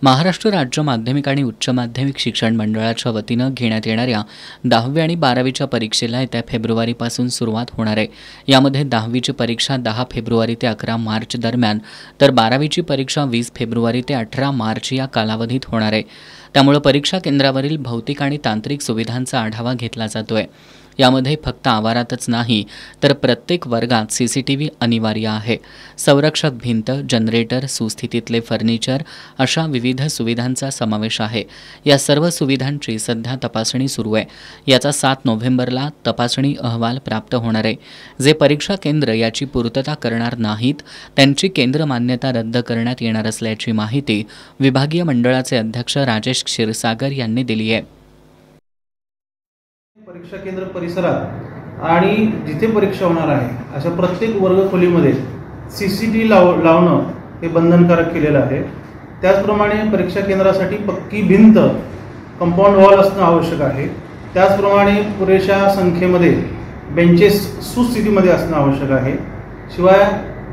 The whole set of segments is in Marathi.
महाराष्ट्र राज्य माध्यमिक आणि उच्च माध्यमिक शिक्षण मंडळाच्या वतीनं घेण्यात येणाऱ्या 10वी आणि 12वीच्या परीक्षेला येत्या फेब्रुवारीपासून सुरुवात होणार आहे। यामध्ये 10वीची परीक्षा 10 फेब्रुवारी ते 11 मार्च दरम्यान तर 12वीची परीक्षा 20 फेब्रुवारी ते 18 मार्च या कालावधीत होणार आहे। त्यामुळे परीक्षा केंद्रावरील भौतिक आणि तांत्रिक सुविधांचा आढावा घेतला जातोय। यामध्ये फक्त आवारातच नाही तर प्रत्येक वर्गात सीसीटीव्ही अनिवार्य आहे। संरक्षक भिंत, जनरेटर, सुस्थितीतले फर्निचर अशा विविध सुविधांचा समावेश आहे। या सर्व सुविधांची सध्या तपासणी सुरू आहे। याचा 7 नोव्हेंबरला तपासणी अहवाल प्राप्त होणार आहे। जे परीक्षा केंद्र याची पूर्तता करणार नाहीत त्यांची केंद्र मान्यता रद्द करण्यात येणार असल्याची माहिती विभागीय मंडळाचे अध्यक्ष राजेश क्षीरसागर यांनी दिली आहे। परीक्षा केंद्र परिसरात आणि जिथे परीक्षा होणार आहे अशा प्रत्येक वर्गखोलीमध्ये सीसीटीव्ही लावणं हे बंधनकारक केलेलं आहे। त्याचप्रमाणे परीक्षा केंद्रासाठी पक्की भिंत, कंपाऊंड वॉल असणं आवश्यक आहे। त्याचप्रमाणे पुरेशा संख्येमध्ये बेंचेस सुस्थितीमध्ये असणं आवश्यक आहे। शिवाय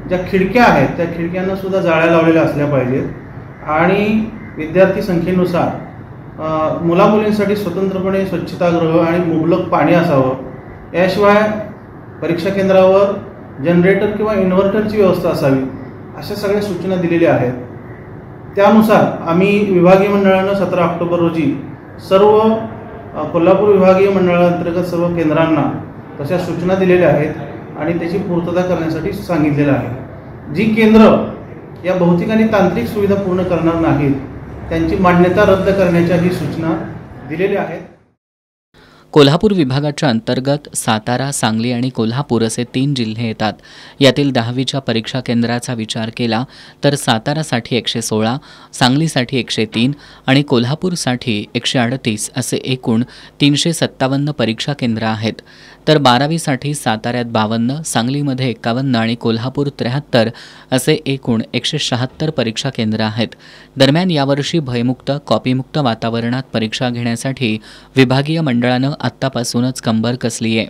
ज्या खिडक्या आहेत त्या खिडक्यांना सुद्धा जाळ्या लावलेल्या असल्या पाहिजेत आणि विद्यार्थी संख्येनुसार मुलामुलींसाठी स्वतंत्रपणे स्वच्छतागृह आणि मुबलक पाणी असावं। याशिवाय परीक्षा केंद्रावर जनरेटर किंवा इन्व्हर्टरची व्यवस्था असावी अशा सगळ्या सूचना दिलेल्या आहेत। त्यानुसार आम्ही विभागीय मंडळानं 17 ऑक्टोबर रोजी सर्व कोल्हापूर विभागीय मंडळांतर्गत सर्व केंद्रांना तशा सूचना दिलेल्या आहेत आणि त्याची पूर्तता करण्यासाठी सांगितलेलं आहे। जी केंद्र या भौतिक आणि तांत्रिक सुविधा पूर्ण करणार नाहीत त्यांची मान्यता रद्द करण्याच्याही सूचना दिलेल्या आहेत। कोल्हापूर विभागाच्या अंतर्गत सातारा, सांगली आणि कोल्हापूर असे 3 जिल्हे येतात। यातील 10वीच्या परीक्षा केंद्राचा विचार केला तर सातारासाठी 116, सांगलीसाठी 103 आणि कोल्हापूरसाठी 138 असे एकूण 357 परीक्षा केंद्र आहेत। तर 12वीसाठी साताऱ्यात 52, सांगलीमध्ये 51 आणि कोल्हापूर 73 असे एकूण 176 परीक्षा केंद्र आहेत। दरम्यान यावर्षी भयमुक्त, कॉपीमुक्त वातावरणात परीक्षा घेण्यासाठी विभागीय मंडळानं आत्तापासूनच कंबर कसली आहे।